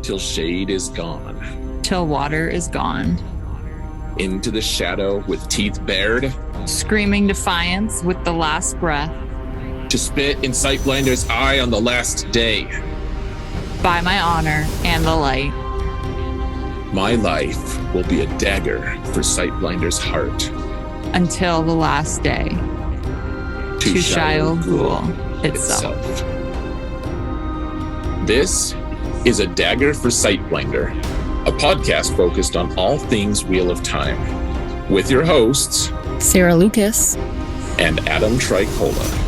till shade is gone, till water is gone, into the shadow with teeth bared, screaming defiance with the last breath, to spit in Sightblinder's eye on the last day. by my honor and the light. My life will be a dagger for Sightblinder's heart. Until the last day. To Shyle Ghul itself. This is A Dagger for Sightblinder, a podcast focused on all things Wheel of Time, with your hosts, Sarah Lucas and Adam Tricola.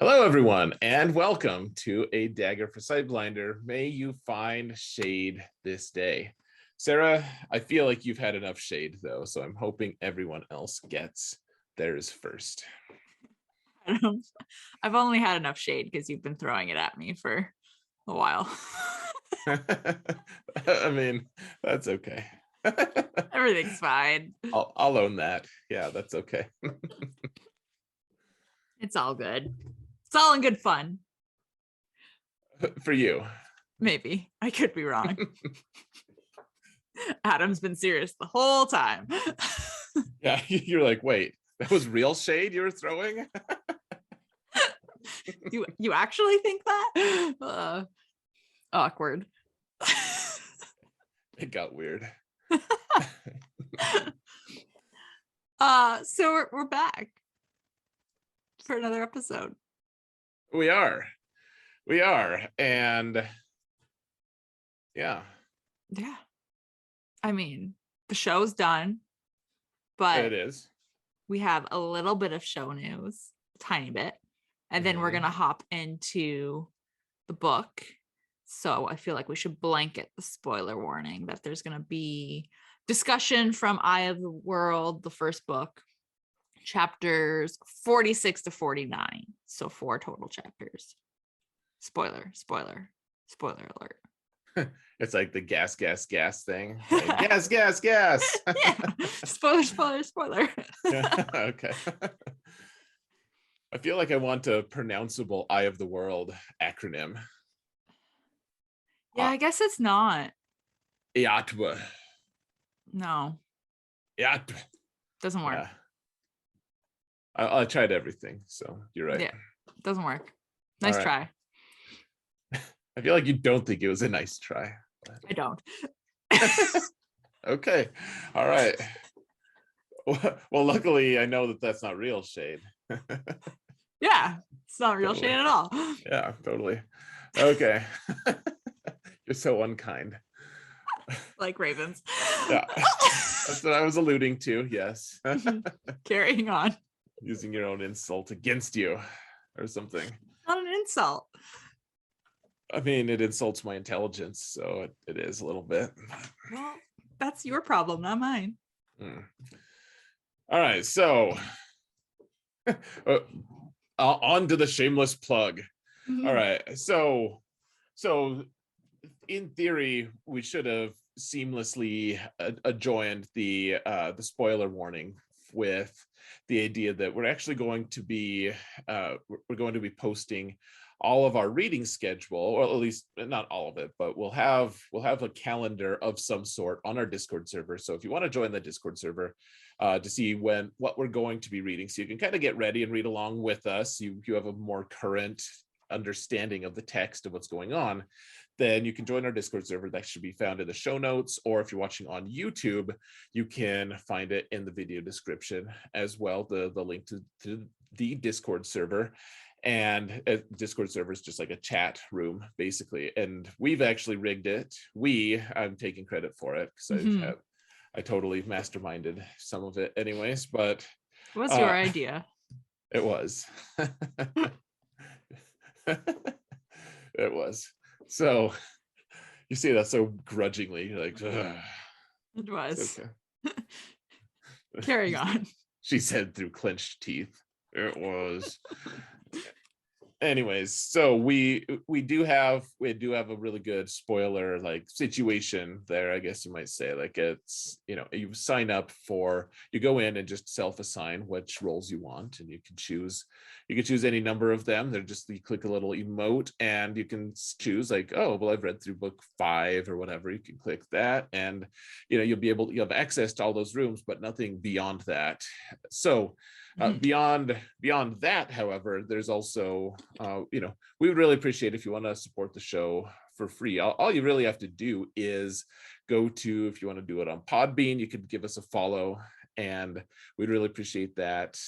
Hello, everyone, and welcome to A Dagger for Sightblinder. May you find shade this day. Sarah, I feel like you've had enough shade, though, so I'm hoping everyone else gets theirs first. I've only had enough shade because you've been throwing it at me for a while. I mean, that's okay. Everything's fine. I'll own that. Yeah, that's okay. It's all good. It's all in good fun. For you. Maybe. I could be wrong. Adam's been serious the whole time. Yeah, you're like, wait, that was real shade you were throwing? You actually think that? Awkward. It got weird. So we're back for another episode. We are, and yeah. I mean, the show's done, but It is. we have a little bit of show news, tiny bit, and then we're gonna hop into the book. So I feel like we should blanket the spoiler warning that there's gonna be discussion from Eye of the World, the first book, chapters 46 to 49. So 4 total chapters. Spoiler alert. It's like the gas thing. Like, gas. Yeah. Spoiler. Yeah, okay. I feel like I want a pronounceable Eye of the World acronym. Yeah, I guess it's not. EotW. No. EotW. Doesn't work. Yeah. I tried everything, so you're right. Yeah, doesn't work. Nice try. I feel like you don't think it was a nice try. I don't. Okay. All right. Well, luckily, I know that that's not real shade. Yeah, it's not real shade at all. Yeah, totally. Okay. You're so unkind. Like ravens. Yeah. That's what I was alluding to. Yes. Carrying on. Using your own insult against you or something. Not an insult. I mean, it insults my intelligence, so it is a little bit. Well, that's your problem, not mine. All right, so on to the shameless plug. All right, so in theory, we should have seamlessly adjoined the spoiler warning with the idea that we're actually going to be posting all of our reading schedule, or at least not all of it, but we'll have a calendar of some sort on our Discord server. So if you want to join the Discord server to see what we're going to be reading, so you can kind of get ready and read along with us, you have a more current understanding of the text of what's going on, then you can join our Discord server. That should be found in the show notes, or if you're watching on YouTube, you can find it in the video description as well, the link to the Discord server. And Discord server is just like a chat room, basically. And we've actually rigged it. I'm taking credit for it because I totally masterminded some of it anyways, but It was your idea. It was. It was. So you say that so grudgingly, you're like, ugh. It was. Okay. Carrying on. She said through clenched teeth. It was. Anyways, so we do have we do have a really good spoiler like situation there, I guess you might say. Like it's, you sign up you go in and just self-assign which roles you want, and you can choose any number of them. They're just, you click a little emote and you can choose like, oh, well, I've read through book 5 or whatever. You can click that, and you'll have access to all those rooms, but nothing beyond that. So beyond that, however, there's also we would really appreciate if you want to support the show for free. All you really have to do is go to, if you want to do it on PodBean, you could give us a follow, and we'd really appreciate that.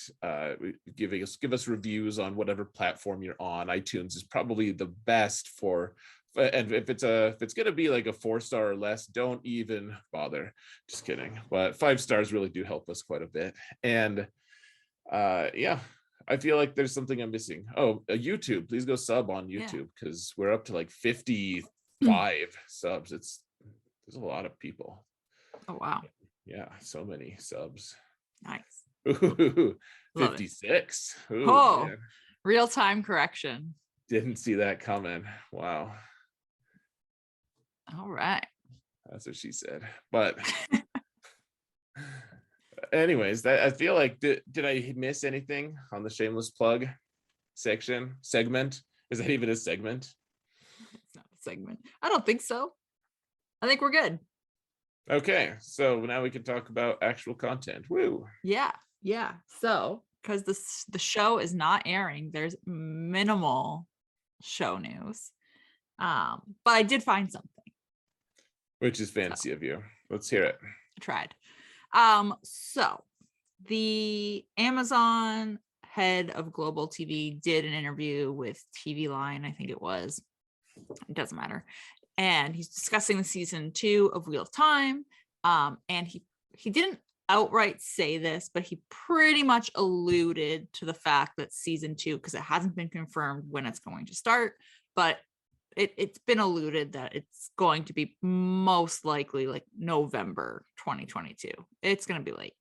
Give us reviews on whatever platform you're on. iTunes is probably the best for, and if it's going to be like a 4-star or less, don't even bother. Just kidding. But 5 stars really do help us quite a bit. And yeah, I feel like there's something I'm missing. Oh, YouTube, please go sub on YouTube, because we're up to like 55 subs. There's a lot of people. Oh wow. Yeah, so many subs. Nice. Ooh, 56. Ooh, oh man. Real-time correction. Didn't see that coming. Wow. All right. That's what she said. But anyways, I feel like, did I miss anything on the shameless plug segment? Is that even a segment? It's not a segment. I don't think so. I think we're good. Okay, so now we can talk about actual content. Woo. Yeah. So because the show is not airing, there's minimal show news. But I did find something. Which is fancy of you. Let's hear it. I tried. So the Amazon head of global TV did an interview with TV Line, I think it was. It doesn't matter. And he's discussing the season 2 of Wheel of Time. And he didn't outright say this, but he pretty much alluded to the fact that season 2, because it hasn't been confirmed when it's going to start, but it's been alluded that it's going to be most likely like November 2022. It's going to be late.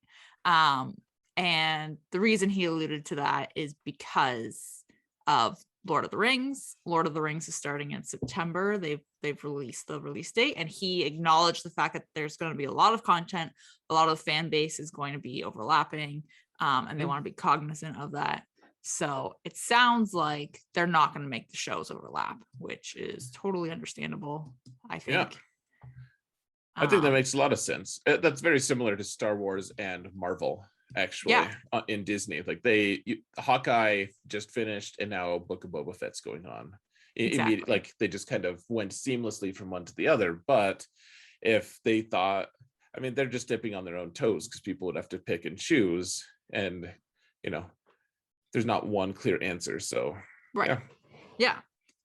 And the reason he alluded to that is because of Lord of the Rings. Lord of the Rings is starting in September. They've released the release date, and he acknowledged the fact that there's going to be a lot of content. A lot of the fan base is going to be overlapping, and they want to be cognizant of that. So it sounds like they're not going to make the shows overlap, which is totally understandable, I think. Yeah. I think that makes a lot of sense. That's very similar to Star Wars and Marvel, actually, in Disney. Like Hawkeye just finished, and now Book of Boba Fett's going on. Exactly. Like they just kind of went seamlessly from one to the other. But if they thought, I mean, they're just dipping on their own toes, because people would have to pick and choose, and there's not one clear answer. So right. Yeah.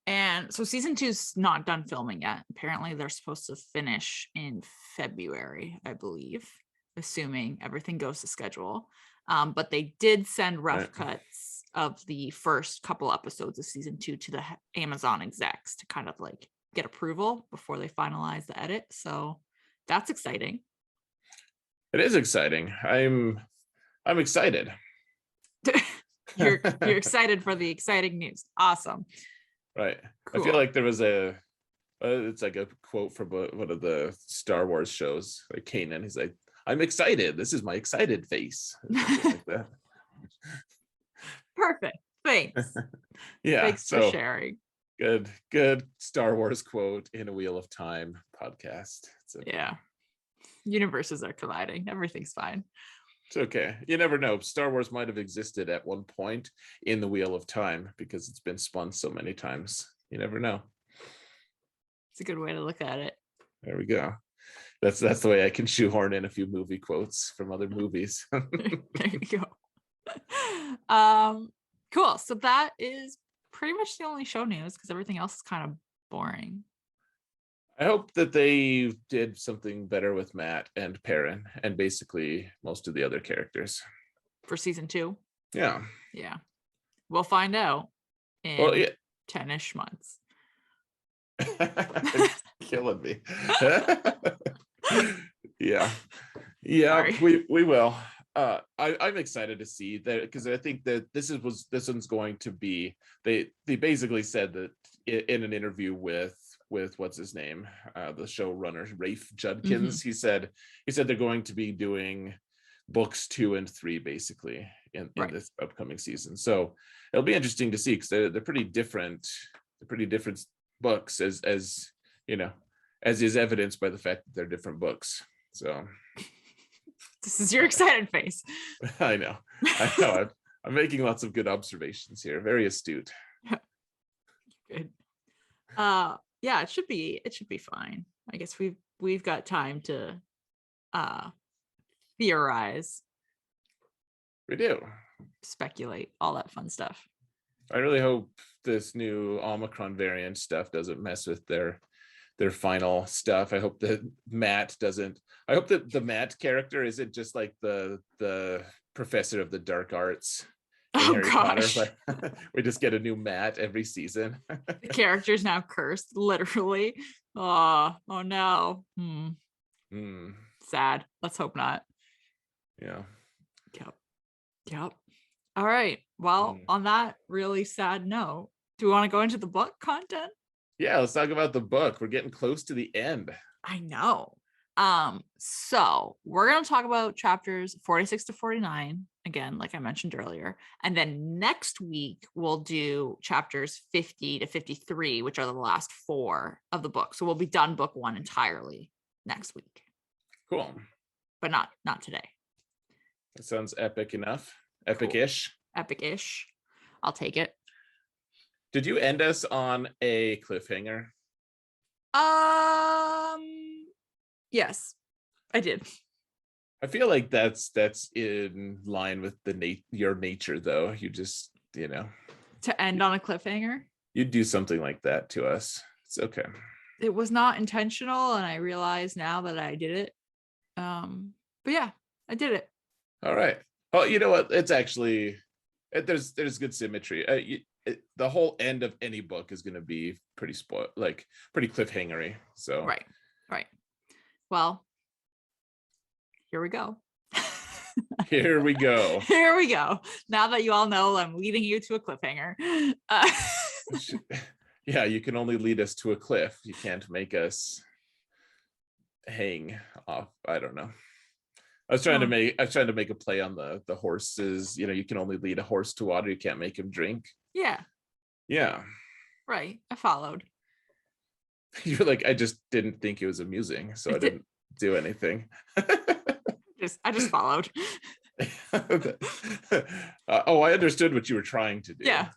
And so season 2's not done filming yet. Apparently they're supposed to finish in February, I believe, assuming everything goes to schedule. But they did send rough cuts of the first couple episodes of season 2 to the Amazon execs to kind of like get approval before they finalize the edit. So that's exciting. It is exciting. I'm excited. You're excited for the exciting news. Awesome. Right. Cool. I feel like there was it's like a quote from one of the Star Wars shows, like Kanan. He's like, I'm excited. This is my excited face. Like that. Perfect. Thanks. Yeah. Thanks for sharing. Good Star Wars quote in a Wheel of Time podcast. Yeah. Universes are colliding. Everything's fine. It's okay. You never know. Star Wars might have existed at one point in the Wheel of Time, because it's been spun so many times. You never know. It's a good way to look at it. There we go. That's the way I can shoehorn in a few movie quotes from other movies. There you go. Cool. So that is pretty much the only show news, because everything else is kind of boring. I hope that they did something better with Matt and Perrin, and basically most of the other characters for season 2. Yeah. We'll find out in 10-ish months. It's killing me. Yeah. Sorry. We will. I'm excited to see that, because I think that this one's going to be, they basically said that in an interview with what's his name, the showrunner Rafe Judkins, he said they're going to be doing books 2 and 3 basically in this upcoming season. So it'll be interesting to see, because they're pretty different. They're pretty different books, as you know, as is evidenced by the fact that they're different books. So this is your excited face. I know. I'm making lots of good observations here. Very astute. Good. Yeah, it should be fine. I guess we've got time to theorize. We do. Speculate, all that fun stuff. I really hope this new Omicron variant stuff doesn't mess with their final stuff. I hope that I hope that the Matt character isn't just like the professor of the dark arts in Harry Potter. We just get a new Matt every season. The character's now cursed, literally. Oh no. Sad. Let's hope not. Yeah. Yep. All right. Well, on that really sad note, do we want to go into the book content? Yeah, let's talk about the book. We're getting close to the end. I know. So we're going to talk about chapters 46 to 49, again, like I mentioned earlier. And then next week, we'll do chapters 50 to 53, which are the last 4 of the book. So we'll be done book 1 entirely next week. Cool. But not today. That sounds epic enough. Epic-ish. Cool. Epic-ish. I'll take it. Did you end us on a cliffhanger? Yes, I did. I feel like that's in line with your nature, though. You just, to end on a cliffhanger. You'd do something like that to us. It's okay. It was not intentional, and I realize now that I did it. But yeah, I did it. All right. Oh, you know what? It's actually there's good symmetry. The whole end of any book is going to be pretty pretty cliffhangery. So right. Well, here we go. Here we go. Here we go. Now that you all know, I'm leading you to a cliffhanger. Yeah, you can only lead us to a cliff. You can't make us hang off. I don't know. I was trying to make a play on the horses. You can only lead a horse to water. You can't make him drink. Yeah. Right. I followed. You're like, I just didn't think it was amusing, so I didn't do anything. I just followed. I understood what you were trying to do. Yeah,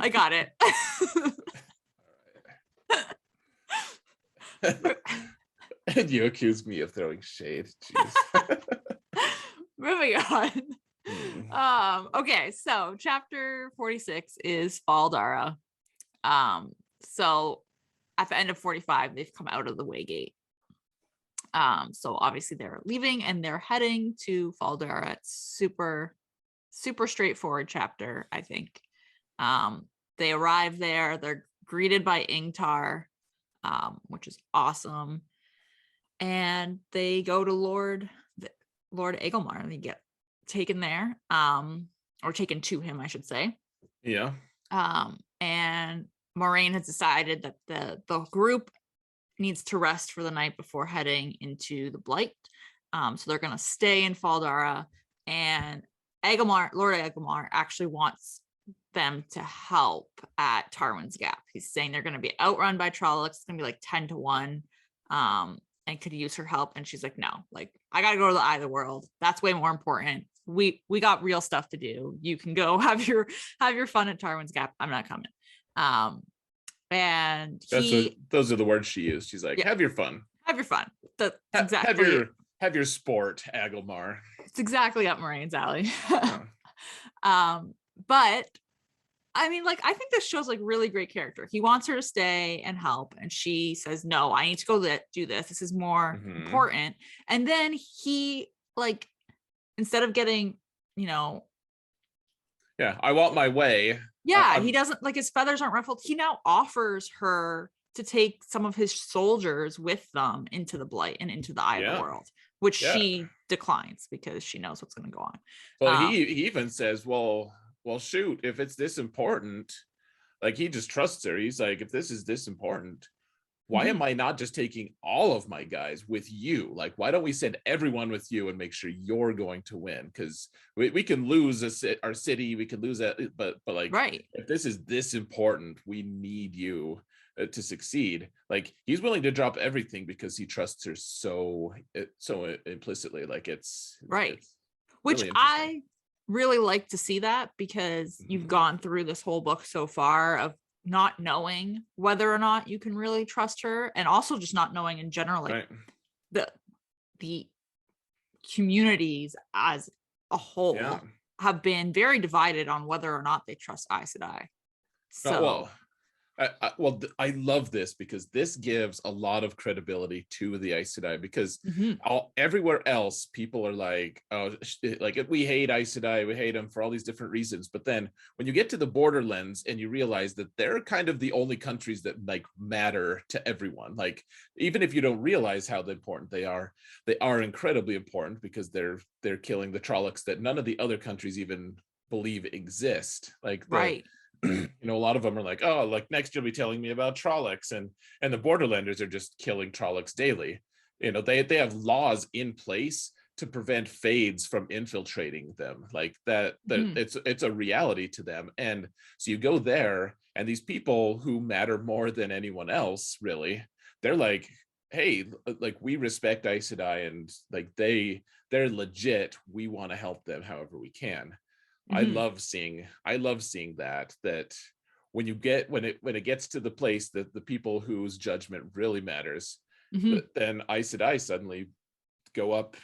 I got it. And you accused me of throwing shade. Jeez. Moving on. Okay, so chapter 46 is Faldara. So at the end of 45, they've come out of the Waygate. So obviously they're leaving and they're heading to Faldara. It's super straightforward chapter, I think. They arrive there, they're greeted by Ingtar, which is awesome. And they go to Lord Egelmar, and they get taken there, or taken to him, I should say. Yeah. And Moraine has decided that the group needs to rest for the night before heading into the Blight. So they're going to stay in Faldara, and Lord Egelmar actually wants them to help at Tarwin's Gap. He's saying they're going to be outrun by Trollocs. It's going to be like 10 to 1. And could use her help. And she's like, no, I got to go to the Eye of the World. That's way more important. We got real stuff to do. You can go have your fun at Tarwin's Gap. I'm not coming. And those are the words she used. She's like, have your fun. Have your fun. That's exactly. Have your sport, Agelmar. It's exactly up Moraine's alley. But I mean, I think this shows really great character. He wants her to stay and help, and she says, no, I need to go do this. This is more important. And then he, instead of getting, yeah, I want my way. Yeah, he doesn't, his feathers aren't ruffled. He now offers her to take some of his soldiers with them into the Blight and into the Eye of the World, which she declines because she knows what's going to go on. Well, he even says, well, shoot, if it's this important, like he just trusts her. He's like, if this is this important, why am I not just taking all of my guys with you? Like, why don't we send everyone with you and make sure you're going to win? Because we can lose our city, we can lose that, but like, right. if this is this important, we need you to succeed. Like, he's willing to drop everything because he trusts her so implicitly. Like, it's right. it's Which really I really like to see that, because you've gone through this whole book so far of not knowing whether or not you can really trust her, and also just not knowing in general, like the communities as a whole have been very divided on whether or not they trust Aes Sedai. So I love this because this gives a lot of credibility to the Aes Sedai, because everywhere else people are like, oh, like, we hate Aes Sedai, we hate them for all these different reasons. But then when you get to the Borderlands and you realize that they're kind of the only countries that like matter to everyone, like, even if you don't realize how important they are incredibly important, because they're killing the Trollocs that none of the other countries even believe exist. Like, you know, a lot of them are like, oh, like, next you'll be telling me about Trollocs, and the Borderlanders are just killing Trollocs daily. You know, they have laws in place to prevent Fades from infiltrating them, like that it's a reality to them. And so you go there, and these people who matter more than anyone else, really, they're like, hey, like, we respect Aes Sedai, and like they're legit, we want to help them however we can. I love seeing that when it gets to the place that the people whose judgment really matters, then Aes Sedai suddenly go up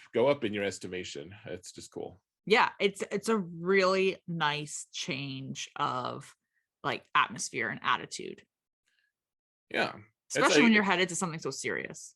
in your estimation. It's just cool. Yeah, it's a really nice change of like atmosphere and attitude. Yeah, especially when you're headed to something so serious.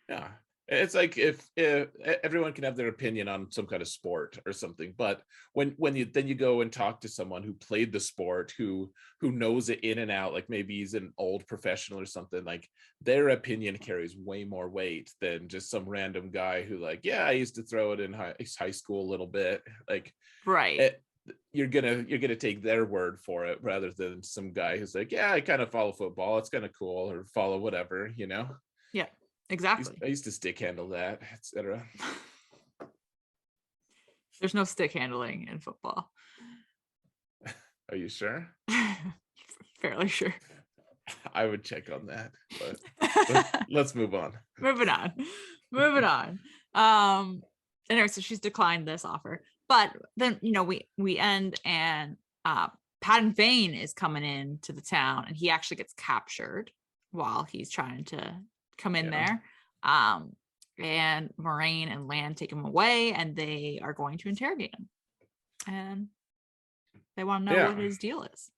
Yeah. It's like if everyone can have their opinion on some kind of sport or something, but when you go and talk to someone who played the sport, who knows it in and out, like maybe he's an old professional or something, like their opinion carries way more weight than just some random guy who, like, yeah, I used to throw it in high school a little bit. Like, you're gonna take their word for it rather than some guy who's like, yeah, I kind of follow football, it's kind of cool, or follow whatever, you know. Yeah. Exactly. I used to stick handle that, etc. There's no stick handling in football. Are you sure? Fairly sure. I would check on that, but let's move on. Moving on. Anyway, so she's declined this offer, but then, you know, we end, and Padan Fain is coming into the town, and he actually gets captured while he's trying to come in there. And Moraine and Lan take him away, and they are going to interrogate him, and they want to know what his deal is.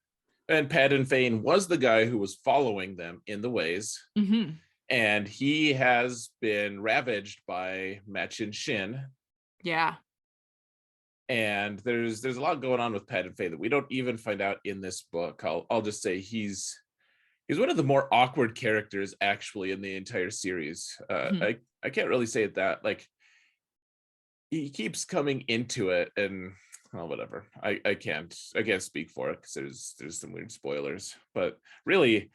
And Padan Fain was the guy who was following them in the ways, and he has been ravaged by Machin Shin. Yeah. And there's a lot going on with Padan Fain that we don't even find out in this book. I'll just say he's one of the more awkward characters actually in the entire series. I can't really say it that, like, he keeps coming into it, and whatever. I can't speak for it because there's some weird spoilers. But really,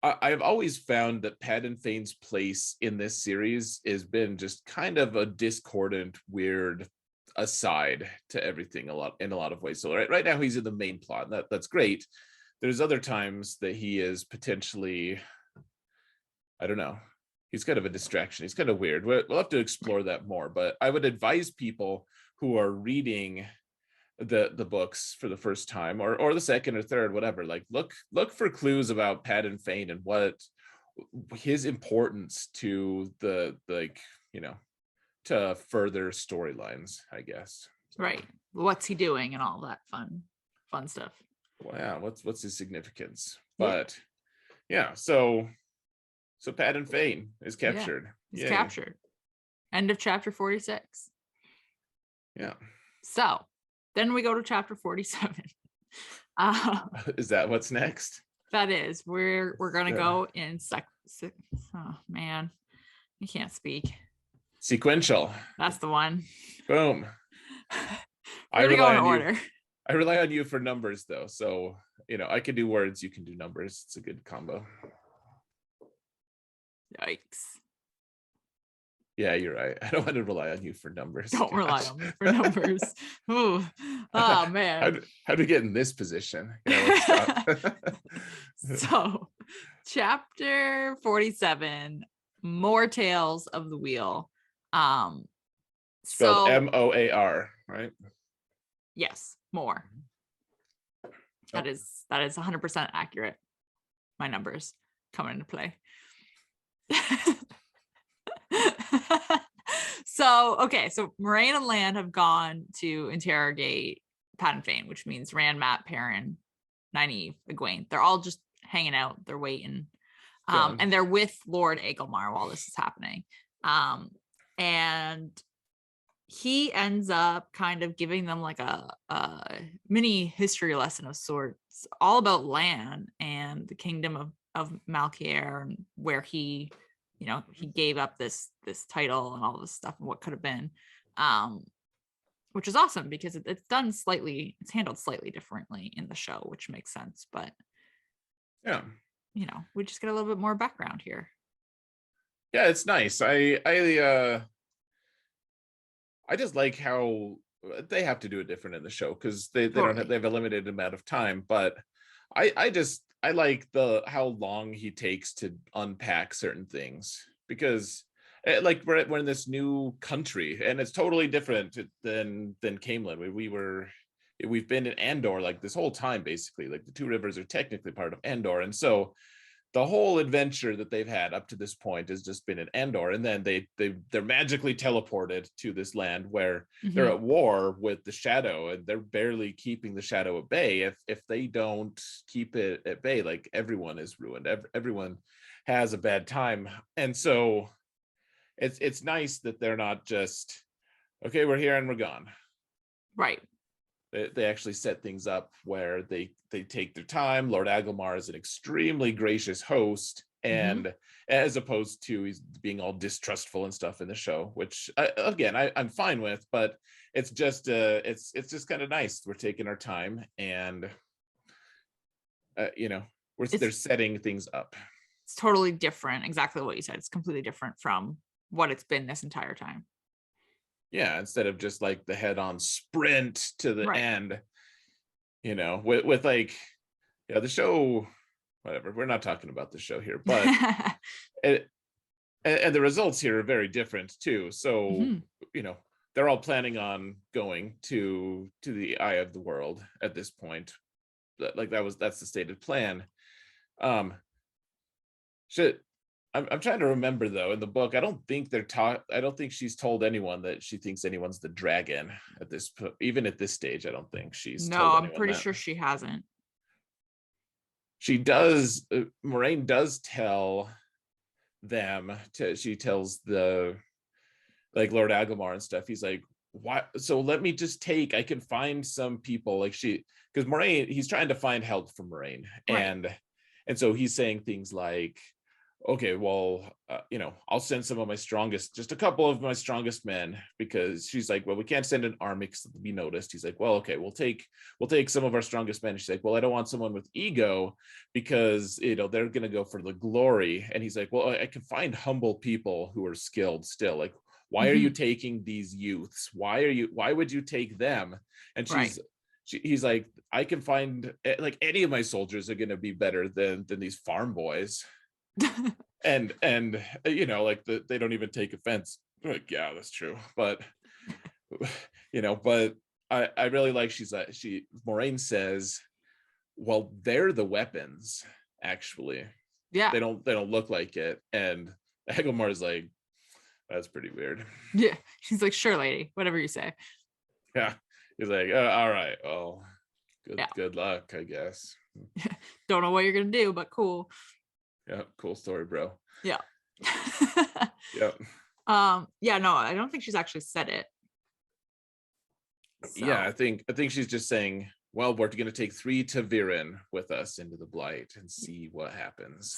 I've always found that Padan Fain's place in this series has been just kind of a discordant, weird aside to everything in a lot of ways. So right now he's in the main plot. That's great. There's other times that he is potentially, I don't know, he's kind of a distraction. He's kind of weird. We'll have to explore that more, but I would advise people who are reading the books for the first time, or the second or third, whatever, like look for clues about Padan Fain and what his importance to the, like, you know, to further storylines, I guess. Right. What's he doing and all that fun stuff. Well, yeah, what's his significance? But so Padan Fain is captured. He's captured. End of chapter 46. Yeah. So then we go to chapter 47. Is that what's next? That is. We're gonna go in oh man, I can't speak. Sequential. That's the one. Boom. We're gonna go in order. I rely on you for numbers though. So, I can do words, you can do numbers. It's a good combo. Yikes. Yeah, you're right. I don't want to rely on you for numbers. Don't rely on me for numbers. Ooh. Oh man. How do we get in this position? So, chapter 47, More Tales of the Wheel. Spelled MOAR, right? Yes, more. That is 100% accurate. My numbers come into play. So Moraine and Lan have gone to interrogate Pat and Fane, which means Rand, Matt, Perrin, Nynaeve, Egwene. They're all just hanging out. They're waiting. And they're with Lord Agelmar while this is happening. And he ends up kind of giving them like a mini history lesson of sorts, all about Lan and the kingdom of Malkier, and where he gave up this title and all this stuff and what could have been, which is awesome because it's handled slightly differently in the show, which makes sense. But yeah, we just get a little bit more background here. Yeah, it's nice. I just like how they have to do it different in the show because they have a limited amount of time. But I like how long he takes to unpack certain things, because like we're in this new country and it's totally different than Camelin. We've been in Andor like this whole time, basically. Like the Two Rivers are technically part of Andor, and so the whole adventure that they've had up to this point has just been in Andor, and then they're magically teleported to this land where they're at war with the Shadow, and they're barely keeping the Shadow at bay. If they don't keep it at bay, like everyone is ruined. Everyone has a bad time, and so it's nice that they're not just, okay, we're here and we're gone. Right. They actually set things up where they take their time. Lord Agelmar is an extremely gracious host, and as opposed to he's being all distrustful and stuff in the show, which I'm fine with, but it's just it's just kind of nice. We're taking our time, and they're setting things up. It's totally different. Exactly what you said. It's completely different from what it's been this entire time. Yeah, instead of just like the head-on sprint to the end, with like, the show, whatever. We're not talking about the show here, but and the results here are very different too. So, they're all planning on going to the Eye of the World at this point. Like that's the stated plan. I'm trying to remember though, in the book, I don't think she's told anyone that she thinks anyone's the dragon at this, even at this stage. I don't think she's told anyone. I'm pretty sure she hasn't. She does. Moraine does tell them she tells the Lord Agelmar and stuff. He's like, why? So let me just I can find some people because Moraine, he's trying to find help from Moraine. Right. And so he's saying things like, okay, well, I'll send some of my strongest, just a couple of my strongest men, because she's like, well, we can't send an army because it'll be noticed. He's like, well, okay, we'll take some of our strongest men. She's like, well, I don't want someone with ego because, they're going to go for the glory. And he's like, well, I can find humble people who are skilled still. Like, why are you taking these youths? Why would you take them? And he's like, I can find, like, any of my soldiers are going to be better than these farm boys. and they don't even take offense. Like, yeah, that's true, but but I really like Moraine says, well, they're the weapons, actually. Yeah, they don't look like it. And Agelmar's like, that's pretty weird. Yeah, she's like, sure, lady, whatever you say. Yeah, he's like, all right, well, good luck, I guess. Don't know what you're gonna do, but cool. Yeah, cool story, bro. Yeah. Yep. No, I don't think she's actually said it. So. Yeah, I think she's just saying, well, we're going to take 3 Ta'veren with us into the Blight and see what happens.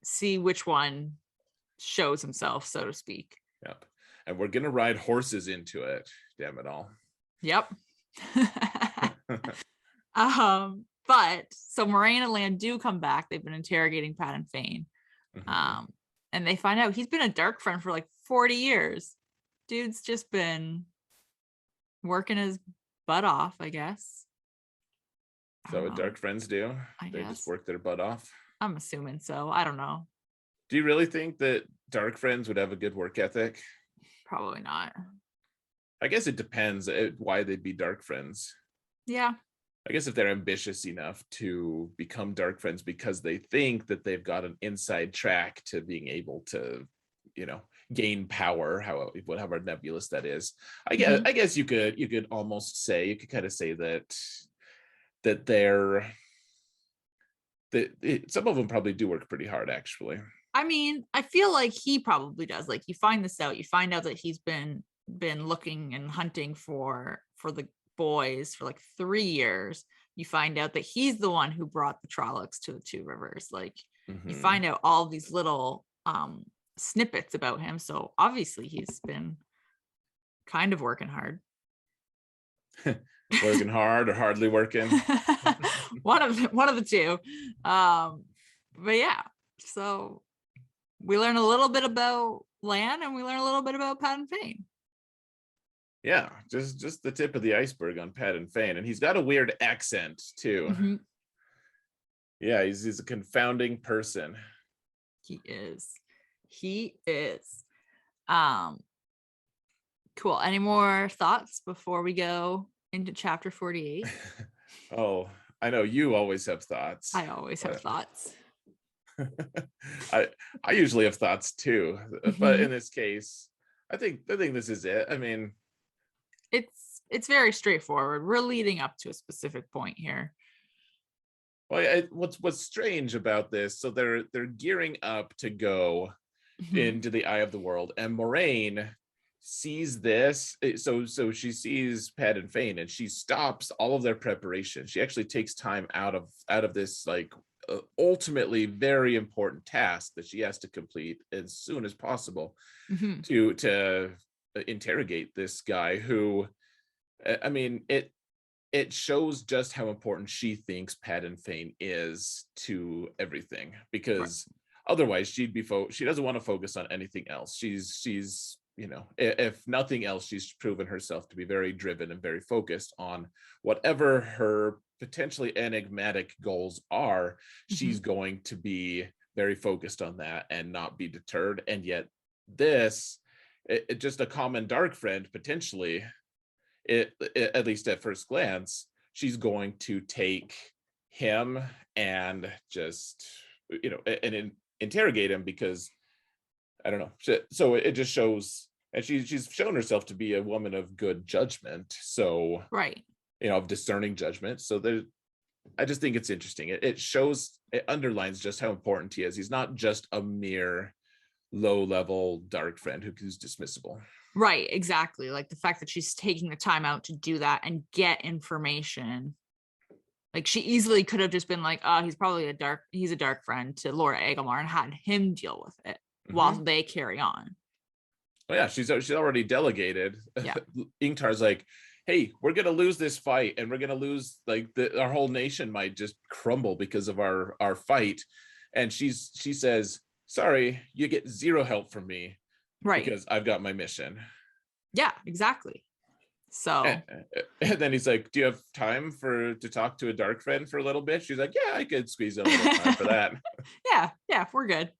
See which one shows himself, so to speak. Yep. and we're gonna ride horses into it. Damn it all. Yep. But so Moraine and Lan do come back. They've been interrogating Pat and Fane. And they find out he's been a dark friend for like 40 years. Dude's just been working his butt off, I guess. Is that what dark friends do? They guess. just work their butt off? I'm assuming so. I don't know. Do you really think that dark friends would have a good work ethic? Probably not. I guess it depends why they'd be dark friends. Yeah. I guess if they're ambitious enough to become dark friends because they think that they've got an inside track to being able to, gain power, however nebulous that is. I guess you could almost say, you could kind of say that some of them probably do work pretty hard, actually. I mean, I feel like he probably does. Like, you find this out, you find out that he's been looking and hunting for the boys for like 3 years. You find out that he's the one who brought the Trollocs to the Two Rivers. Like, you find out all these little snippets about him. So obviously he's been kind of working hard. Working hard or hardly working. one of the two. But yeah, so we learn a little bit about Lan and we learn a little bit about Pat and Fane. Yeah, just the tip of the iceberg on Pat and Fane. And he's got a weird accent too. Yeah, he's a confounding person. He is. Cool. Any more thoughts before we go into chapter 48? Oh, I know you always have thoughts. I always have thoughts. I usually have thoughts too, but in this case, I think this is it. I mean, it's very straightforward. We're leading up to a specific point here. Well, what's strange about this? So they're gearing up to go into the Eye of the World, and Moraine sees this. So she sees Pat and Fane, and she stops all of their preparation. She actually takes time out of this like ultimately very important task that she has to complete as soon as possible to interrogate this guy who, I mean, it shows just how important she thinks Pat and Fane is to everything, because otherwise she doesn't want to focus on anything else. She's if nothing else, she's proven herself to be very driven and very focused on whatever her potentially enigmatic goals are. She's going to be very focused on that and not be deterred. And yet this, just a common dark friend, potentially, it at least at first glance, she's going to take him and just and interrogate him, because I don't know. So it just shows, and she's shown herself to be a woman of good judgment. So of discerning judgment. So I just think it's interesting. It underlines just how important he is. He's not just a mere low-level dark friend who's dismissible. Right, exactly. Like the fact that she's taking the time out to do that and get information. Like, she easily could have just been like, oh, he's a dark friend to Lord Agelmar, and had him deal with it while they carry on. Oh yeah, she's already delegated. Yeah. Ingtar's like, hey, we're gonna lose this fight, and we're gonna lose, like, our whole nation might just crumble because of our fight. And she says, sorry, you get zero help from me, because I've got my mission. Yeah, exactly. So and then he's like, do you have time to talk to a dark friend for a little bit? She's like, yeah, I could squeeze a little time for that. yeah, we're good.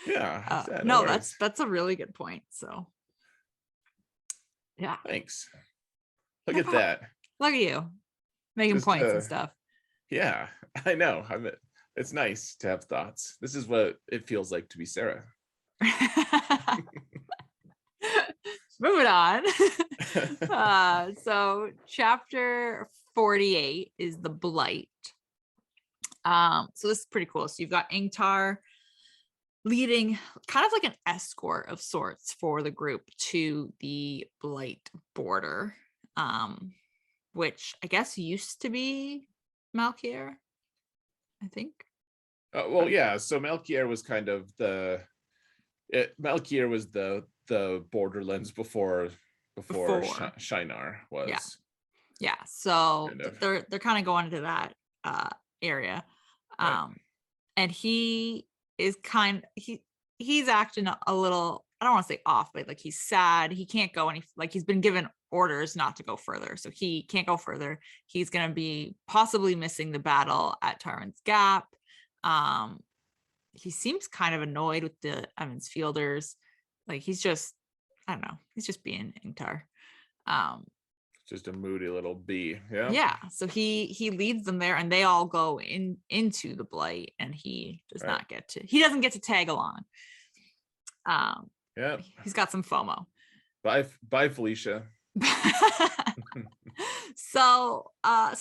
Yeah. No, that's a really good point. So yeah, thanks. Look at that. Look at you making points and stuff. Yeah, I know. It's nice to have thoughts. This is what it feels like to be Sarah. Moving on. So chapter 48 is the Blight. So this is pretty cool. So you've got Ingtar leading kind of like an escort of sorts for the group to the Blight border, which I guess used to be Malkier, I think. Well, yeah. So Malkier was kind of the Malkier was the borderlands before Before. Shinar was. Yeah. So Kind of. they're kind of going to that area. Right. And he is he's acting a little, I don't want to say off, but like he's sad. He can't go any, like he's been given orders not to go further. So he can't go further. He's going to be possibly missing the battle at Tyrant's Gap. He seems kind of annoyed with the Evans Fielders. Like he's just, I don't know, he's just being Ingtar. Just a moody little bee. Yeah. Yeah. So he leads them there, and they all go into the Blight, and he does not get to. He doesn't get to tag along. Yeah. He's got some FOMO. Bye, Felicia. So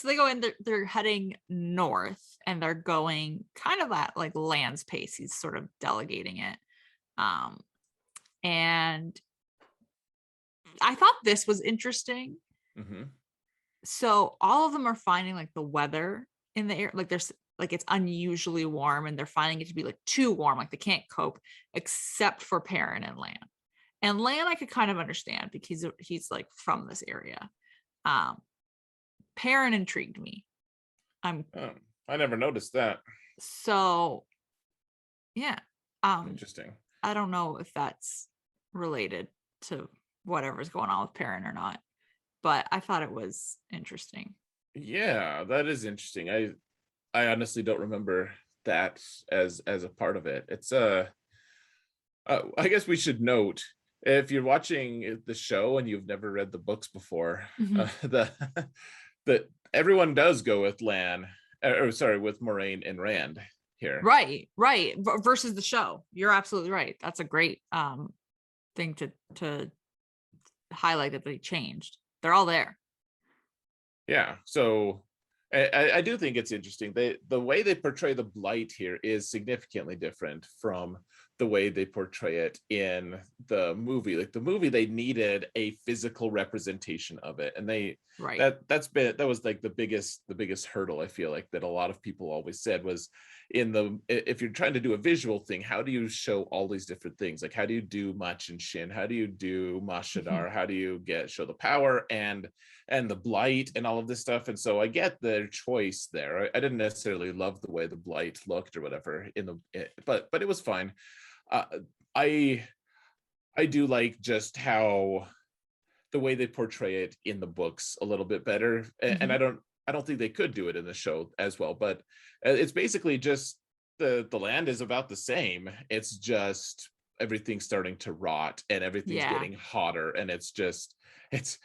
they go in. They're heading north, and they're going kind of at like Land's pace. He's sort of delegating it. And I thought this was interesting. Mm-hmm. So all of them are finding like the weather in the air, like there's like it's unusually warm, and they're finding it to be like too warm, like they can't cope, except for Perrin and Lan. And Lan I could kind of understand because he's like from this area. Perrin intrigued me. I never noticed that. So yeah. Interesting. I don't know if that's related to whatever's going on with Perrin or not, but I thought it was interesting. Yeah, that is interesting. I honestly don't remember that as a part of it. It's I guess we should note, if you're watching the show and you've never read the books before, that everyone does go with Lan, or sorry, with Moraine and Rand here. Right. Versus the show. You're absolutely right. That's a great thing to highlight, that they changed. They're all there. Yeah. So I do think it's interesting. The way they portray the Blight here is significantly different from the way they portray it in the movie. Like the movie, they needed a physical representation of it, and that was like the biggest hurdle, I feel like, that a lot of people always said was, if you're trying to do a visual thing, how do you show all these different things? Like, how do you do Mach and Shin? How do you do Mashadar? How do you show the power and the Blight and all of this stuff? And so I get their choice there. I didn't necessarily love the way the Blight looked or whatever but it was fine. I do like just how the way they portray it in the books a little bit better, and I don't think they could do it in the show as well. But it's basically just the land is about the same. It's just everything's starting to rot and everything's getting hotter, and it's just it's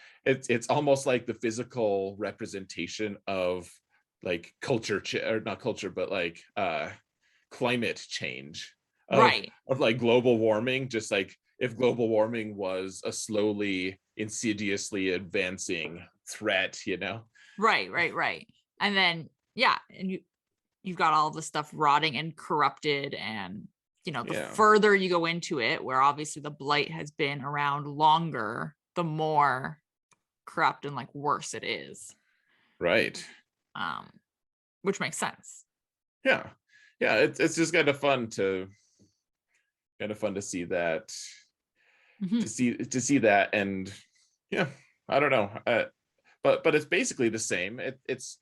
almost like the physical representation of like or not culture, but like climate change of like global warming. Just like if global warming was a slowly, insidiously advancing threat, Right. And then and you've got all the stuff rotting and corrupted, and the further you go into it, where obviously the Blight has been around longer, the more corrupt and like worse it is. Right. Which makes sense. Yeah. It's just kind of fun to see that. To see that, and I don't know, but it's basically the same. It's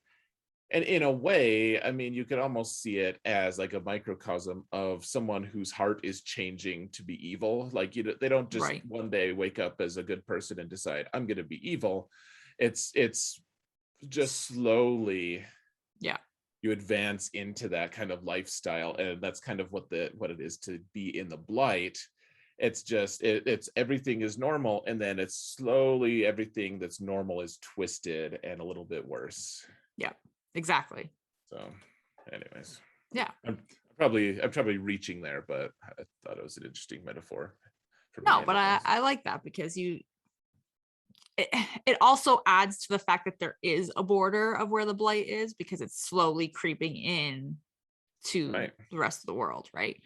and in a way, I mean, you could almost see it as like a microcosm of someone whose heart is changing to be evil. Like they don't just one day wake up as a good person and decide, I'm going to be evil. It's just slowly you advance into that kind of lifestyle, and that's kind of what it is to be in the Blight. It's just it's everything is normal, and then it's slowly everything that's normal is twisted and a little bit worse. Yeah, exactly. So anyways, I'm probably reaching there, but I thought it was an interesting metaphor for me. No, but I like that, because it also adds to the fact that there is a border of where the Blight is, because it's slowly creeping in to the rest of the world, right?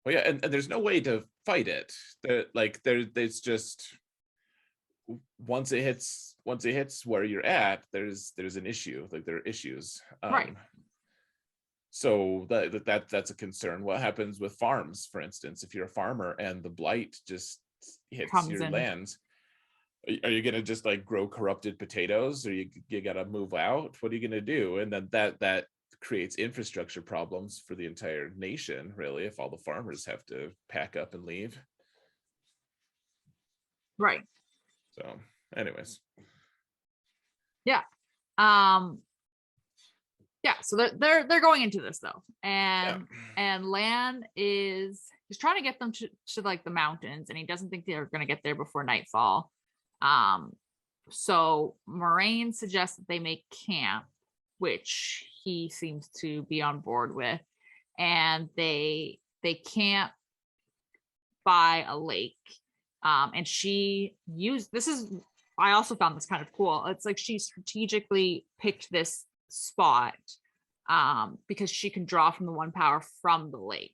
Well, yeah, and there's no way to fight it. There's just once it hits where you're at, there's an issue. Like there are issues. So that's a concern. What happens with farms, for instance? If you're a farmer and the blight just hits Comes your in. lands, are you gonna just like grow corrupted potatoes, or you gotta move out? What are you gonna do? And then that creates infrastructure problems for the entire nation, really, if all the farmers have to pack up and leave. Right. So, anyways. Yeah. Yeah, so they're going into this though, and Lan is he's trying to get them to like the mountains, and he doesn't think they're going to get there before nightfall. So Moraine suggests that they make camp, which he seems to be on board with, and they camp by a lake. And she used this is I also found this kind of cool. It's like she strategically picked this spot because she can draw from the one power from the lake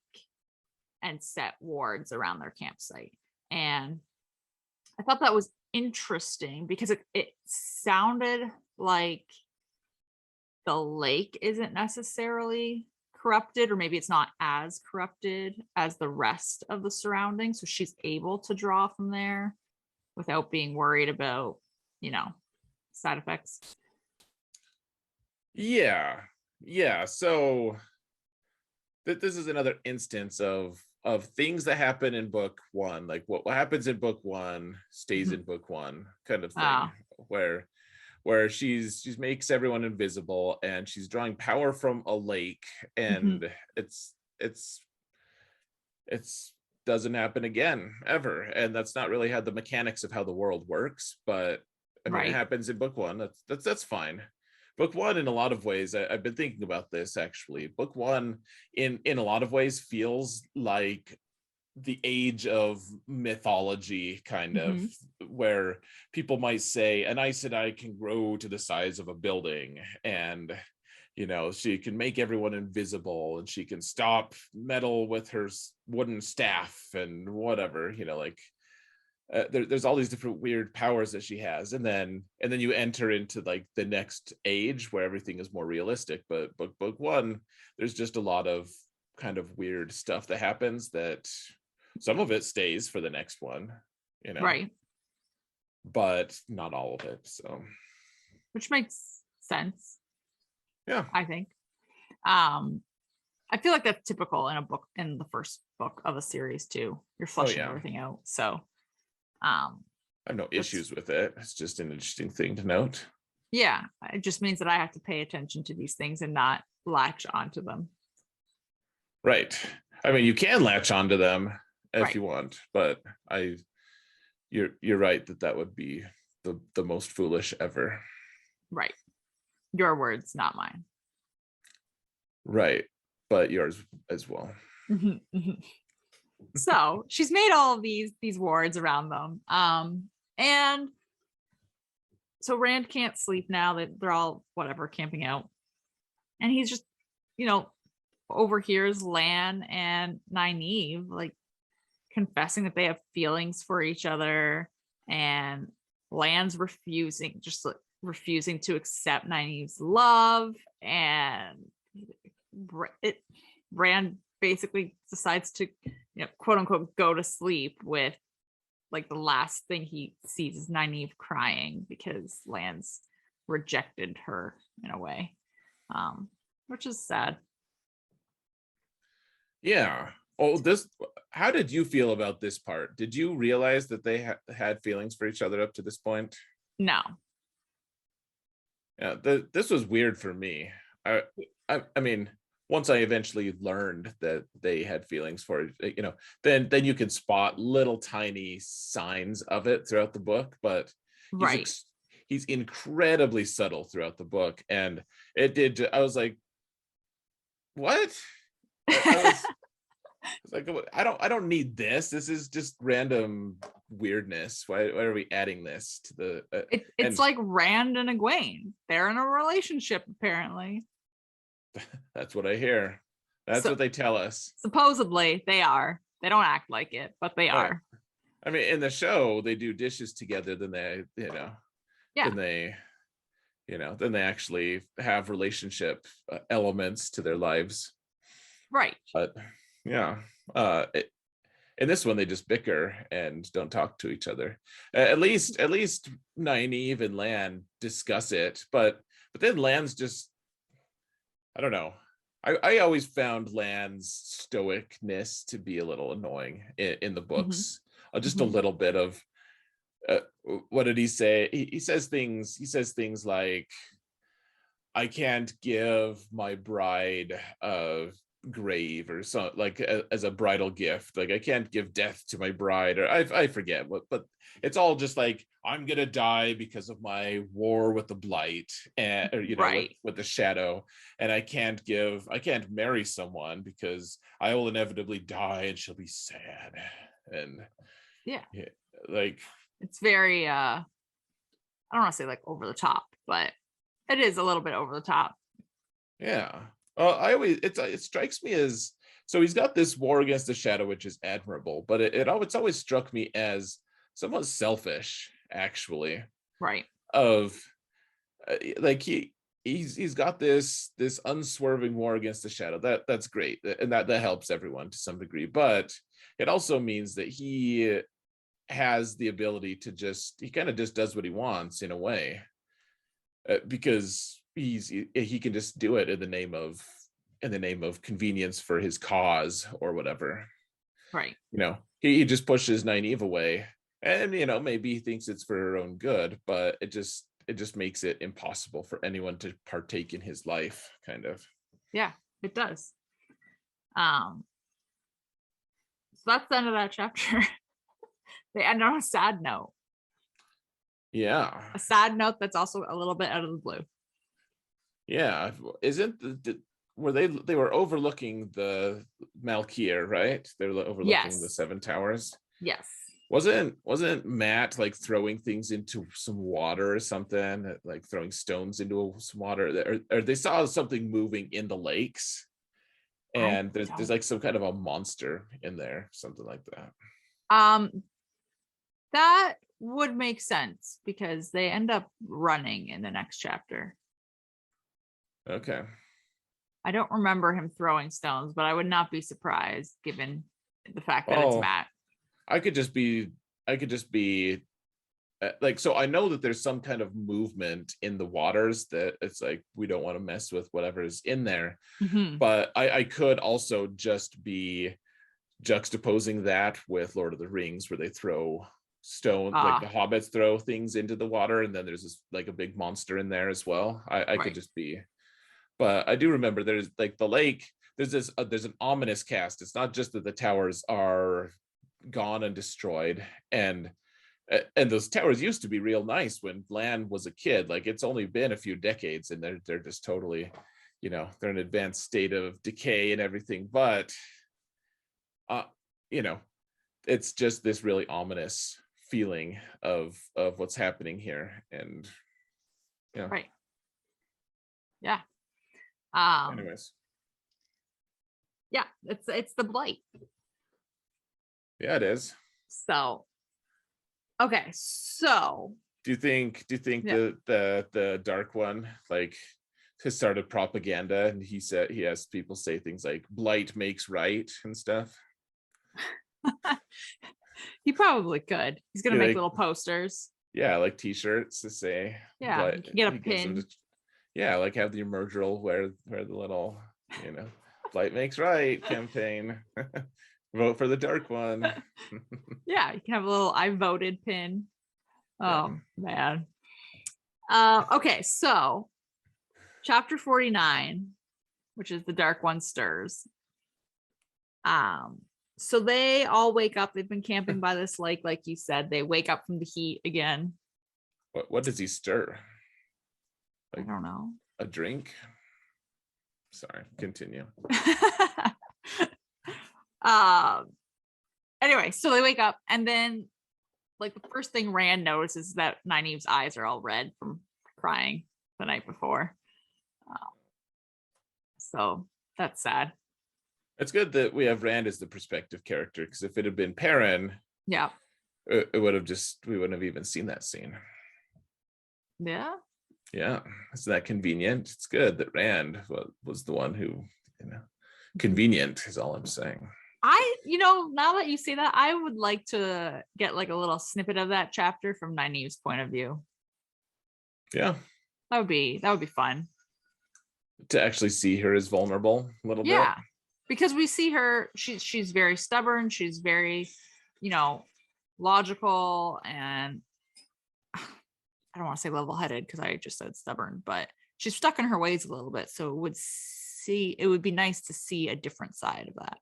and set wards around their campsite. And I thought that was interesting because it sounded like the lake isn't necessarily corrupted, or maybe it's not as corrupted as the rest of the surroundings, so she's able to draw from there without being worried about, side effects. Yeah. So this is another instance of things that happen in book one, like what happens in book one stays in book one kind of thing, where she's makes everyone invisible, and she's drawing power from a lake, and it's doesn't happen again ever. And that's not really how the mechanics of how the world works, but I mean, it happens in book one. That's fine. Book one, in a lot of ways, I've been thinking about this actually. Book one, in a lot of ways, feels like the age of mythology, kind of, where people might say an Aes Sedai can grow to the size of a building, and she can make everyone invisible, and she can stop metal with her wooden staff and whatever, there's all these different weird powers that she has, and then you enter into like the next age where everything is more realistic. But book one, there's just a lot of kind of weird stuff that happens, that some of it stays for the next one, but not all of it. So, which makes sense. Yeah, I think. I feel like that's typical in a book, in the first book of a series too. You're fleshing everything out. So I have no issues with it. It's just an interesting thing to note. Yeah, it just means that I have to pay attention to these things and not latch onto them. Right. I mean, you can latch onto them if you want, but you're right that would be the most foolish ever. Right. Your words, not mine. Right, but yours as well. So she's made all of these wards around them, and so Rand can't sleep now that they're all camping out, and he's just overhears Lan and Nynaeve like confessing that they have feelings for each other, and Lan's refusing to accept Nynaeve's love, and Rand basically decides to quote unquote go to sleep with like the last thing he sees is Nynaeve crying because Lan's rejected her in a way, which is sad. Yeah. How did you feel about this part? Did you realize that they had feelings for each other up to this point? No. Yeah, this was weird for me. I mean, once I eventually learned that they had feelings for then you can spot little tiny signs of it throughout the book, but he's incredibly subtle throughout the book, and I was like, what? I was like, I don't need this. This is just random weirdness. Why are we adding this to the it's like Rand and Egwene. They're in a relationship apparently. That's what I hear. That's what they tell us. Supposedly they are. They don't act like it, but they are. I mean, in the show, they do dishes together. Then they, then then they actually have relationship elements to their lives. Right. But yeah, in this one they just bicker and don't talk to each other. At least Nynaeve and Lan discuss it, but then Lan's just, I don't know. I always found Lan's stoicness to be a little annoying in the books. Just a little bit of what did he say? He says things like, I can't give my bride a grave or so, like as a bridal gift. Like I can't give death to my bride, or I forget what, but it's all just like, I'm gonna die because of my war with the blight, and or, right. with the shadow, and I can't marry someone because I will inevitably die and she'll be sad. And yeah, like it's very I don't want to say like over the top, but it is a little bit over the top. Yeah. It strikes me as, so he's got this war against the shadow, which is admirable, but it's always struck me as somewhat selfish, actually. Right. Of like he's got this unswerving war against the shadow. That's great, and that helps everyone to some degree, but it also means that he has the ability to he kind of just does what he wants in a way, because he can just do it in the name of convenience for his cause or whatever. Right. He just pushes Nynaeve away, and maybe he thinks it's for her own good, but it just makes it impossible for anyone to partake in his life, kind of. Yeah, it does. So that's the end of that chapter. They end on a sad note. Yeah. A sad note that's also a little bit out of the blue. Yeah. Isn't they were overlooking the Malkier, right? They were overlooking the Seven Towers. Yes. Wasn't Matt like throwing things into some water or something, like throwing stones into some water, or they saw something moving in the lakes, and there's like some kind of a monster in there, something like that. That would make sense because they end up running in the next chapter. Okay. I don't remember him throwing stones, but I would not be surprised given the fact that it's Matt. I could just be like, so I know that there's some kind of movement in the waters that it's like, we don't want to mess with whatever is in there. But I could also just be juxtaposing that with Lord of the Rings, where they throw stone, like the hobbits throw things into the water, and then there's this like a big monster in there as well. I could just be, but I do remember there's like the lake, there's an ominous cast. It's not just that the towers are gone and destroyed, and those towers used to be real nice when Lan was a kid. Like, it's only been a few decades and they're just totally, they're in an advanced state of decay and everything, but it's just this really ominous feeling of what's happening here. And right. Yeah. Anyways. Yeah, it's the blight. Yeah, it is. So okay, so do you think the Dark One like has started propaganda, and he has people say things like blight makes right and stuff? He probably could. He's gonna make little posters. Yeah, like t-shirts to say. Yeah, you can get a pin. Like have the Emergil wear the little, blight makes right campaign. Vote for the Dark One. Yeah, you can have a little I voted pin. Oh man. Okay, so chapter 49, which is the Dark One stirs. So they all wake up. They've been camping by this lake, like you said. They wake up from the heat again. What does he stir? Like, I don't know. A drink? Sorry, continue. Anyway, so they wake up, and then like the first thing Rand notices is that Nynaeve's eyes are all red from crying the night before. So that's sad. It's good that we have Rand as the perspective character, because if it had been Perrin, yeah, we wouldn't have even seen that scene. Yeah, Yeah, isn't that convenient? It's good that Rand was the one who, convenient is all I'm saying. Now that you say that, I would like to get like a little snippet of that chapter from Nynaeve's point of view. Yeah. That would be fun. To actually see her as vulnerable a little bit. Yeah. Because we see her, she's very stubborn, she's very, logical, and I don't want to say level-headed because I just said stubborn, but she's stuck in her ways a little bit. So it would be nice to see a different side of that.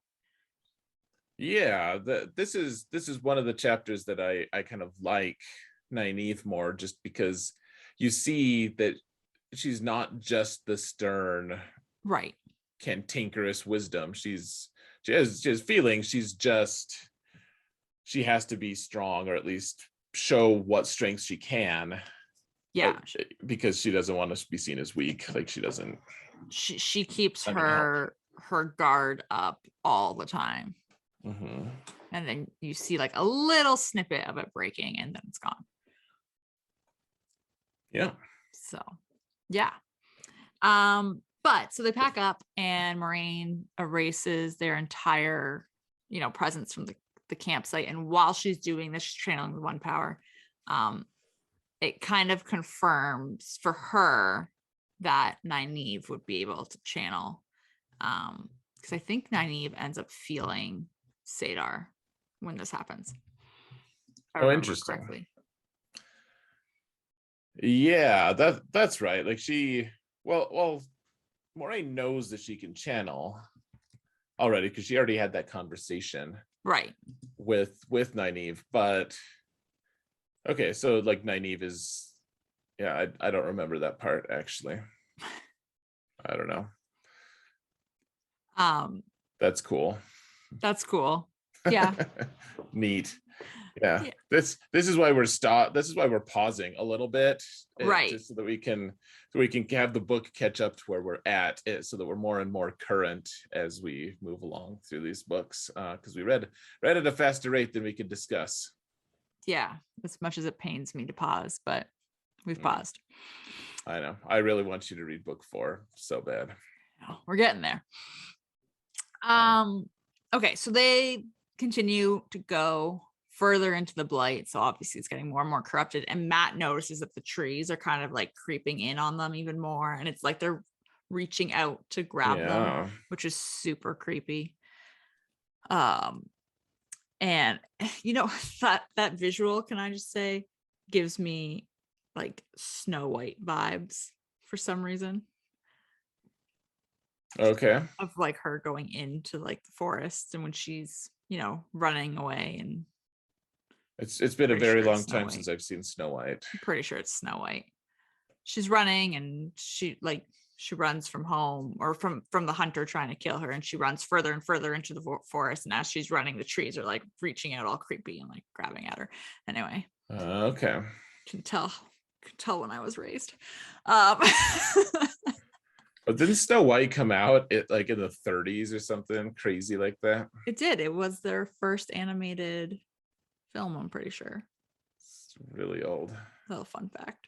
Yeah, this is one of the chapters that I kind of like Nynaeve more, just because you see that she's not just the stern, right, cantankerous wisdom. She has feelings. She has to be strong, or at least show what strengths she can. Yeah, because she doesn't want to be seen as weak. Like she keeps her guard up all the time. Mm-hmm. And then you see like a little snippet of it breaking, and then it's gone. Yeah. So, yeah. But so they pack up, and Moraine erases their entire, presence from the campsite. And while she's doing this, she's channeling the one power. It kind of confirms for her that Nynaeve would be able to channel. Because I think Nynaeve ends up feeling Sadar when this happens. Oh, interesting. Correctly. Yeah, that's right. Like Moraine knows that she can channel already, because she already had that conversation right with Nynaeve. But okay, so like Nynaeve is, yeah, I don't remember that part actually. I don't know. That's cool. Yeah. Neat. Yeah. This is why we're pausing a little bit, right, just so that we can have the book catch up to where we're at, so that we're more and more current as we move along through these books, because we read at a faster rate than we could discuss. Yeah, as much as it pains me to pause, but we've paused. I know. I really want you to read book 4 so bad. We're getting there. Okay, so they continue to go further into the blight. So obviously it's getting more and more corrupted. And Matt notices that the trees are kind of like creeping in on them even more. And it's like they're reaching out to grab them, which is super creepy. And that visual, can I just say, gives me like Snow White vibes for some reason. Okay. Of like her going into like the forest, and when she's, running away, and it's been a very long time since I've seen Snow White. I'm pretty sure it's Snow White. She's running, and she runs from home, or from the hunter trying to kill her, and she runs further and further into the forest, and as she's running, the trees are like reaching out all creepy and like grabbing at her. Anyway. Okay. Can tell when I was raised. But didn't Snow White come out like in the 30s or something crazy like that? It did. It was their first animated film, I'm pretty sure. It's really old. A little fun fact.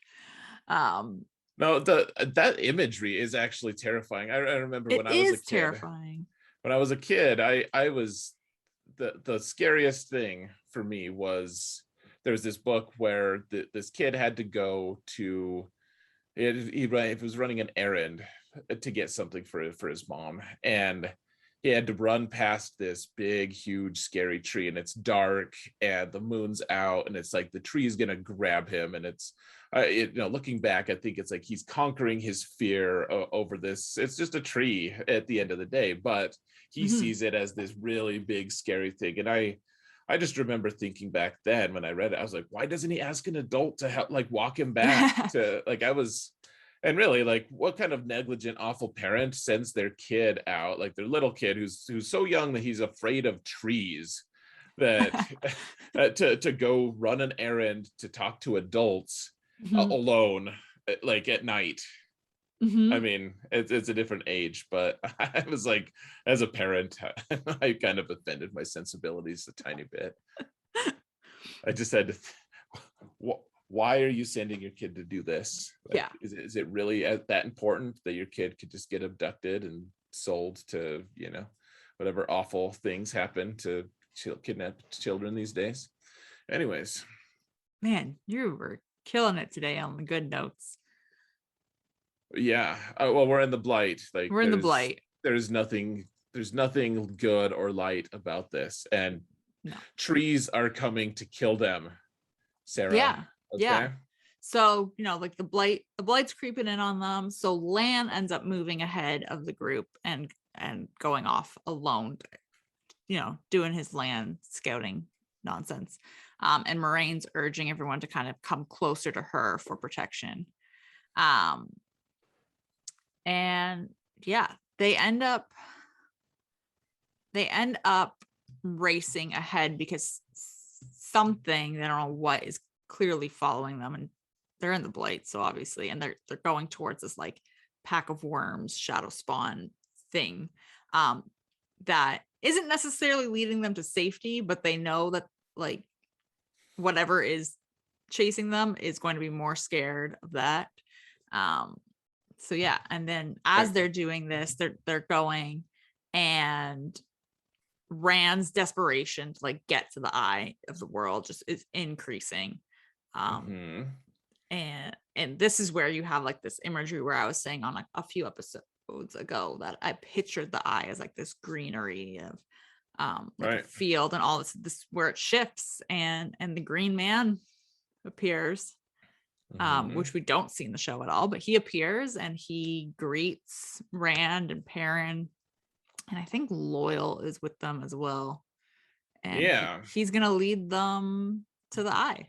No, that imagery is actually terrifying. I remember when I was a kid. Terrifying. When I was a kid, I was the scariest thing for me was there was this book where this kid had to go to he was running an errand to get something for his mom, and he had to run past this big, huge, scary tree, and it's dark and the moon's out, and it's like the tree is gonna grab him, and it's looking back, I think it's like he's conquering his fear over this. It's just a tree at the end of the day, but he sees it as this really big, scary thing. And I just remember thinking back then when I read it, I was like, why doesn't he ask an adult to help, like walk him back to and really, like, what kind of negligent, awful parent sends their kid out, like their little kid who's so young that he's afraid of trees, that to go run an errand to talk to adults alone, like at night. I mean, it's a different age, but I was like, as a parent, I kind of offended my sensibilities a tiny bit. I just had to why are you sending your kid to do this? Like, Yeah. is it really that important that your kid could just get abducted and sold to, whatever awful things happen to kidnapped children these days? Anyways. Man, you were killing it today on the good notes. Yeah. Well, we're in the Blight. Like, We're in the Blight. There's nothing good or light about this. And trees are coming to kill them, Sarah. Yeah. Okay. Yeah. So, like the Blight's creeping in on them. So Lan ends up moving ahead of the group and going off alone, doing his land scouting nonsense. And Moraine's urging everyone to kind of come closer to her for protection. And yeah, they end up racing ahead because something, they don't know what, is clearly following them, and they're in the Blight, so obviously, and they're going towards this like pack of worms, shadow spawn thing, that isn't necessarily leading them to safety, but they know that like whatever is chasing them is going to be more scared of that. So yeah, and then as they're doing this, they're going, and Rand's desperation to like get to the eye of the world just is increasing. And this is where you have like this imagery where I was saying on a few episodes ago that I pictured the eye as like this greenery of like a field, and all this where it shifts and the green man appears, which we don't see in the show at all, but he appears and he greets Rand and Perrin, and I think Loyal is with them as well, and he's gonna lead them to the eye.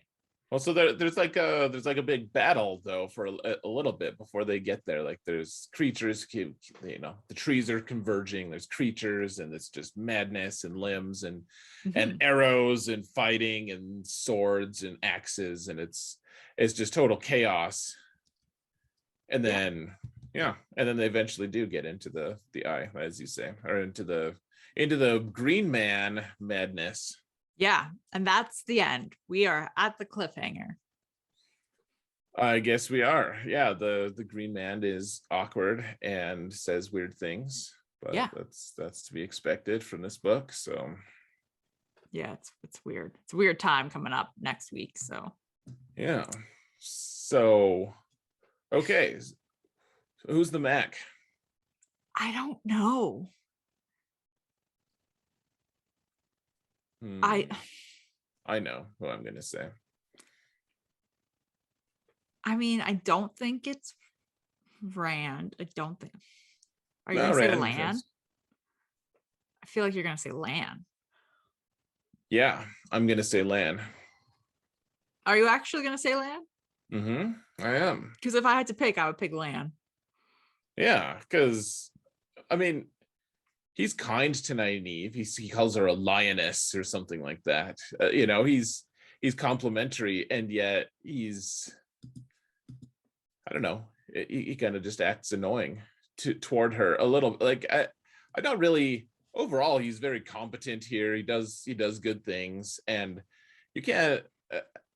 Well, so there's like a big battle though for a little bit before they get there. Like there's creatures, the trees are converging. There's creatures, and it's just madness and limbs and arrows and fighting and swords and axes, and it's just total chaos. And then and then they eventually do get into the eye, as you say, or into the green man madness. Yeah, and that's the end. We are at the cliffhanger. I guess we are. Yeah, the green man is awkward and says weird things, but that's to be expected from this book. So yeah, it's weird. It's a weird time coming up next week. So yeah. So okay. So who's the Mac? I don't know. I know who I'm gonna say. I mean, I don't think it's Rand. I don't think. Are you gonna say Lan? I feel like you're gonna say Lan. Yeah, I'm gonna say Lan. Are you actually gonna say Lan? I am. Because if I had to pick, I would pick Lan. Yeah, because I mean, he's kind to Nynaeve. He calls her a lioness or something like that. He's complimentary, and yet he's, I don't know, he kind of just acts annoying toward her a little. Like I don't really. Overall, he's very competent here. He does good things, and you can't.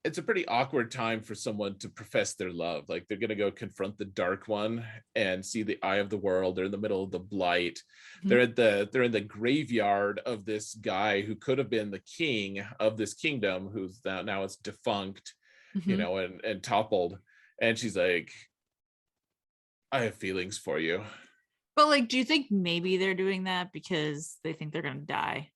It's a pretty awkward time for someone to profess their love. Like they're gonna go confront the Dark One and see the eye of the world. They're in the middle of the Blight. They're in the graveyard of this guy who could have been the king of this kingdom, who's now it's defunct, and toppled. And she's like, I have feelings for you. But like, do you think maybe they're doing that because they think they're gonna die?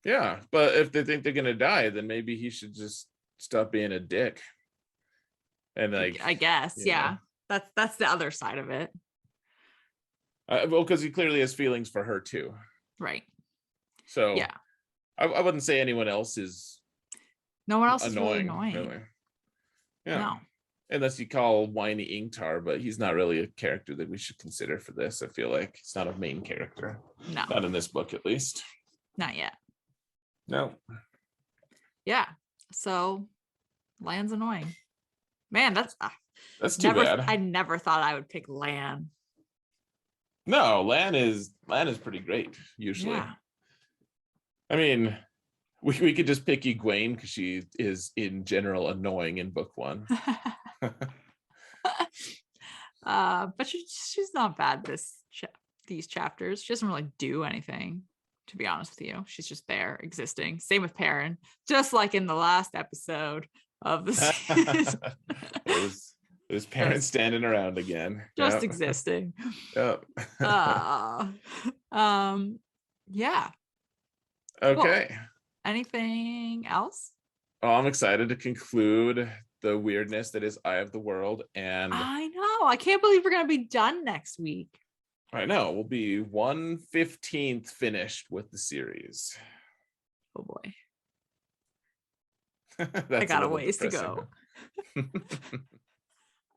Yeah, but if they think they're gonna die, then maybe he should just stop being a dick. And like, I guess, yeah, that's the other side of it. Well, because he clearly has feelings for her too, right? So yeah, I wouldn't say anyone else is. No one else is really annoying. Really. Yeah. No. Unless you call whiny Ingtar, but he's not really a character that we should consider for this. I feel like he's not a main character. No, not in this book, at least. Not yet. No. Yeah. So Lan's annoying. Man, that's too bad. I never thought I would pick Lan. No, Lan is pretty great, usually. Yeah. I mean, We could just pick Egwene because she is in general annoying in book 1. But she's not bad these chapters. She doesn't really do anything, to be honest with you. She's just there existing. Same with Perrin, just like in the last episode of the season. it was Perrin standing around again, just existing. Yep. Yeah. Okay. Cool. Anything else? Oh, I'm excited to conclude the weirdness that is Eye of the World, and I know. I can't believe we're gonna be done next week. I know we'll be 1/15 finished with the series. Oh boy. I got a ways to go.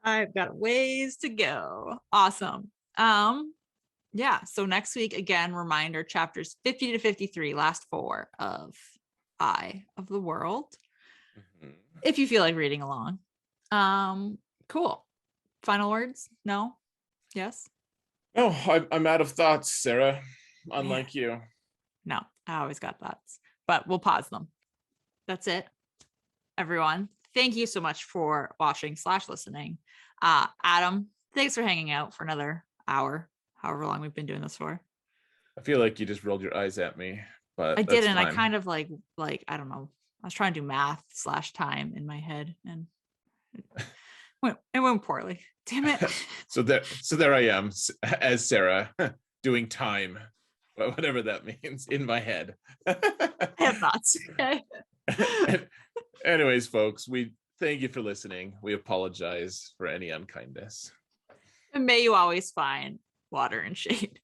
I've got a ways to go. Awesome. Yeah, so next week, again, reminder, chapters 50 to 53, last 4 of Eye of the World. Mm-hmm. If you feel like reading along. Cool. Final words? No? Yes? No, I'm out of thoughts, Sarah. Unlike you. No, I always got thoughts, but we'll pause them. That's it, everyone. Thank you so much for watching / listening. Adam, thanks for hanging out for another hour, however long we've been doing this for. I feel like you just rolled your eyes at me, but I didn't. I kind of like I don't know. I was trying to do math / time in my head, and it went poorly. Damn it. So there I am as Sarah doing time, whatever that means, in my head. I have thoughts. Okay. Anyways, folks, we thank you for listening. We apologize for any unkindness. And may you always find water and shade.